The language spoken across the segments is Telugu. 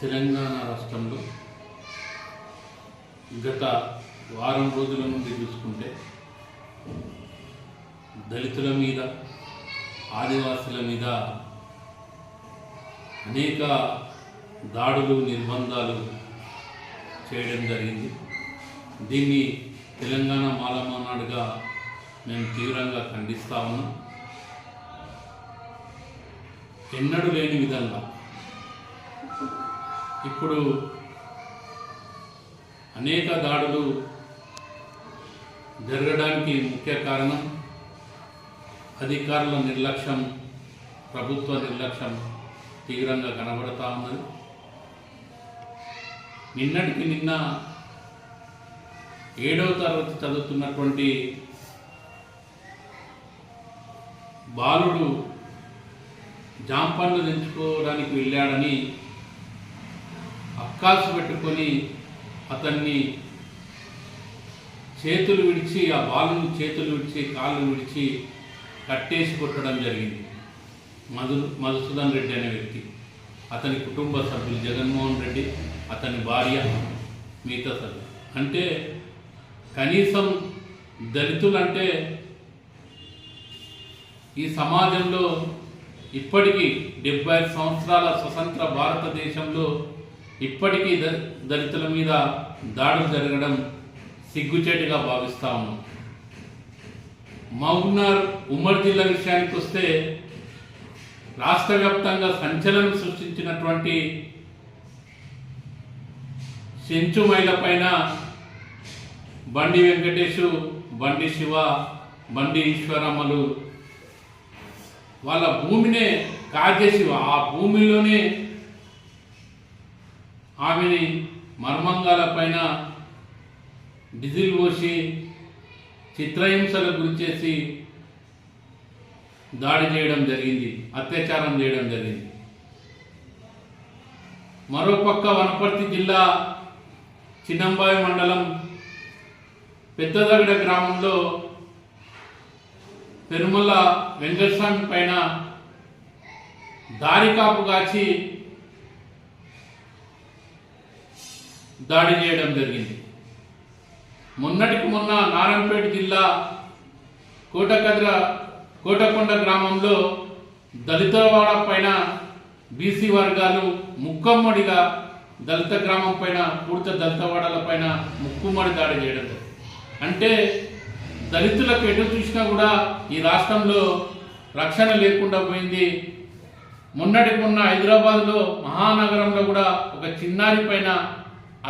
తెలంగాణ రాష్ట్రంలో గత వారం రోజుల నుండి చూసుకుంటే దళితుల మీద, ఆదివాసుల మీద అనేక దాడులు, నిర్బంధాలు చేయడం జరిగింది. దీన్ని తెలంగాణ మాలమానాడుగా మేము తీవ్రంగా ఖండిస్తా ఉన్నాం. ఎన్నడూ లేని విధంగా ఇప్పుడు అనేక దాడులు జరగడానికి ముఖ్య కారణం అధికారుల నిర్లక్ష్యం, ప్రభుత్వ నిర్లక్ష్యం తీవ్రంగా కనబడతా ఉన్నది. నిన్నటికి నిన్న 7వ తరగతి చదువుతున్నటువంటి బాలుడు జాంపండ్లు తెంచుకోవడానికి వెళ్ళాడని అక్కాసు పెట్టుకొని అతన్ని చేతులు విడిచి, ఆ బాలుని చేతులు విడిచి, కాళ్ళు విడిచి కట్టేసి కొట్టడం జరిగింది. మధుసూదన్ రెడ్డి అనే వ్యక్తి, అతని కుటుంబ సభ్యులు జగన్మోహన్ రెడ్డి, అతని భార్య, మిగతా సభ్యులు. అంటే కనీసం దళితులంటే ఈ సమాజంలో ఇప్పటికీ 75 సంవత్సరాల స్వతంత్ర భారతదేశంలో ఇప్పటికీ దళితుల మీద దాడులు జరగడం సిగ్గుచేటుగా భావిస్తూ ఉన్నాం. మహబూబ్నగర్ ఉమ్మడి జిల్లా విషయానికి వస్తే రాష్ట్ర వ్యాప్తంగా సంచలనం సృష్టించినటువంటి చెంచు మైల పైన బండి వెంకటేషు, బండి శివ, బండి ఈశ్వరమ్మలు వాళ్ళ భూమినే కాజేసి ఆ భూమిలోనే ఆమెని మర్మంగాల పైన డీజిల్ పోసి చిత్రహింసలకు గురిచేసి దాడి చేయడం జరిగింది, అత్యాచారం చేయడం జరిగింది. మరోపక్క వనపర్తి జిల్లా చిన్నంబాయి మండలం పెద్దదగడ గ్రామంలో పెరుమల వెంకటస్వామి పైన దారి కాపు కాచి దాడి చేయడం జరిగింది. మొన్నటికి మొన్న నారాయణపేట జిల్లా కోటకొండ గ్రామంలో దళితవాడ పైన బీసీ వర్గాలు ముక్కమ్మడిగా దళిత గ్రామం పైన, పూర్త దళితవాడల పైన ముక్కుమ్మడి దాడి చేయడం. అంటే దళితులకు ఎటు చూసినా కూడా ఈ రాష్ట్రంలో రక్షణ లేకుండా పోయింది. మొన్నటికి మొన్న హైదరాబాద్లో మహానగరంలో కూడా ఒక చిన్నారి పైన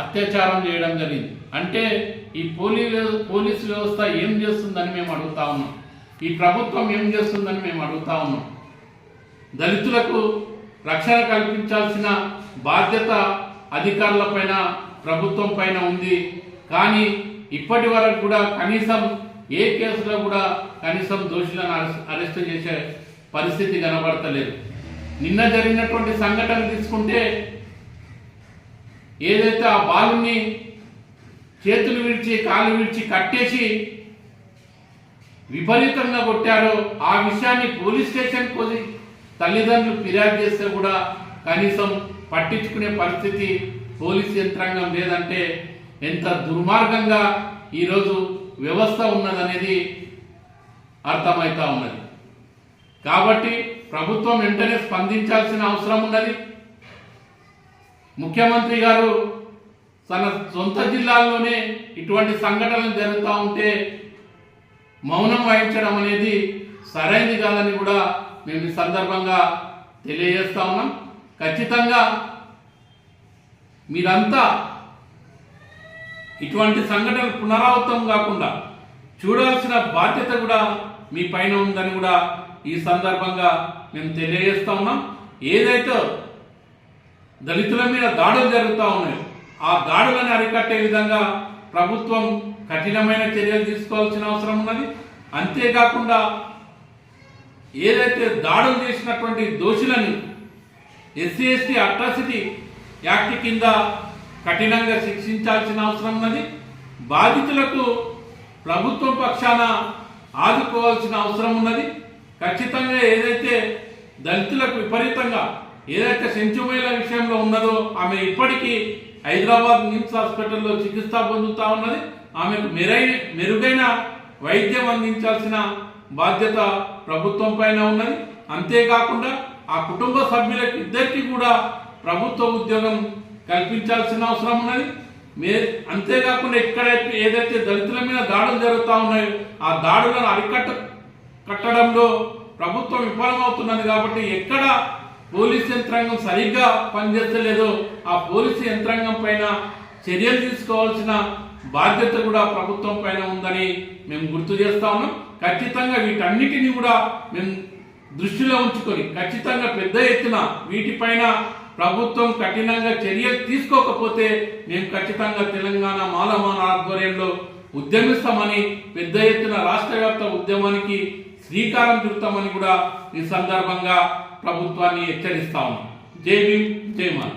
అత్యాచారం చేయడం జరిగింది. అంటే ఈ పోలీసు వ్యవస్థ ఏం చేస్తుందని మేము అడుగుతా ఉన్నాం. ఈ ప్రభుత్వం ఏం చేస్తుందని మేము అడుగుతా ఉన్నాం. దళితులకు రక్షణ కల్పించాల్సిన బాధ్యత అధికారుల పైన, ప్రభుత్వం పైన ఉంది. కానీ ఇప్పటి వరకు కూడా కనీసం ఏ కేసులో కూడా కనీసం దోషులను అరెస్ట్ చేసే పరిస్థితి కనబడతలేదు. నిన్న జరిగినటువంటి సంఘటన తీసుకుంటే ఏదైతే ఆ బాలుని చేతులు విడిచి, కాళ్ళు విడిచి కట్టేసి విపరీతంగా కొట్టారో ఆ విషయాన్ని పోలీస్ స్టేషన్ పోయి తల్లిదండ్రులు ఫిర్యాదు చేస్తే కూడా కనీసం పట్టించుకునే పరిస్థితి పోలీస్ యంత్రాంగం లేదంటే ఎంత దుర్మార్గంగా ఈరోజు వ్యవస్థ ఉన్నదనేది అర్థమవుతా ఉన్నది. కాబట్టి ప్రభుత్వం వెంటనే స్పందించాల్సిన అవసరం ఉన్నది. ముఖ్యమంత్రి గారు తన సొంత జిల్లాల్లోనే ఇటువంటి సంఘటనలు జరుగుతూ ఉంటే మౌనం వహించడం అనేది సరైనది కాదని కూడా మేము ఈ సందర్భంగా తెలియజేస్తా ఉన్నాం. ఖచ్చితంగా మీరంతా ఇటువంటి సంఘటనలు పునరావృతం కాకుండా చూడాల్సిన బాధ్యత కూడా మీ పైన ఉందని కూడా ఈ సందర్భంగా మేము తెలియజేస్తా ఉన్నాం. ఏదైతే దళితుల మీద దాడులు జరుగుతూ ఉన్నాయో ఆ దాడులను అరికట్టే విధంగా ప్రభుత్వం కఠినమైన చర్యలు తీసుకోవాల్సిన అవసరం ఉన్నది. అంతేకాకుండా ఏదైతే దాడులు చేసినటువంటి దోషులను ఎస్సీ ఎస్టీ అట్రాసిటీ యాక్ట్ కింద కఠినంగా శిక్షించాల్సిన అవసరం ఉన్నది. బాధితులకు ప్రభుత్వం పక్షాన ఆదుకోవాల్సిన అవసరం ఉన్నది. ఖచ్చితంగా ఏదైతే దళితులకు విపరీతంగా ఏదైతే సెంచుమేల విషయంలో ఉన్నదో ఆమె ఇప్పటికీ హైదరాబాద్ నిమ్స్ హాస్పిటల్లో చికిత్స పొందుతా ఉన్నది. ఆమెకు మెరుగైన వైద్యం అందించాల్సిన బాధ్యత ప్రభుత్వం పైన ఉన్నది. అంతేకాకుండా ఆ కుటుంబ సభ్యులకు ఇద్దరికి కూడా ప్రభుత్వ ఉద్యోగం కల్పించాల్సిన అవసరం ఉన్నది. అంతేకాకుండా ఎక్కడైతే ఏదైతే దళితుల మీద దాడులు జరుగుతూ ఉన్నాయో ఆ దాడులను కట్టడంలో ప్రభుత్వం విఫలమవుతున్నది. కాబట్టి ఎక్కడ పోలీసు యంత్రాంగం సరిగ్గా పనిచేస్తలేదో ఆ పోలీసు యంత్రాంగం పైన చర్యలు తీసుకోవాల్సిన బాధ్యత కూడా ప్రభుత్వం పైన ఉందని మేము గుర్తు చేస్తా ఉన్నాం. ఖచ్చితంగా వీటన్నిటిని కూడా మేము దృష్టిలో ఉంచుకొని ఖచ్చితంగా పెద్ద ఎత్తున వీటిపైన ప్రభుత్వం కఠినంగా చర్యలు తీసుకోకపోతే మేము ఖచ్చితంగా తెలంగాణ మాలమాన ఆధ్వర్యంలో ఉద్యమిస్తామని, పెద్ద ఎత్తున రాష్ట్ర వ్యాప్త ఉద్యమానికి శ్రీకారం చుడతామని కూడా ఈ సందర్భంగా ప్రభుత్వాన్ని హెచ్చరిస్తా ఉన్నాం. జై భీమ్, జై మాల.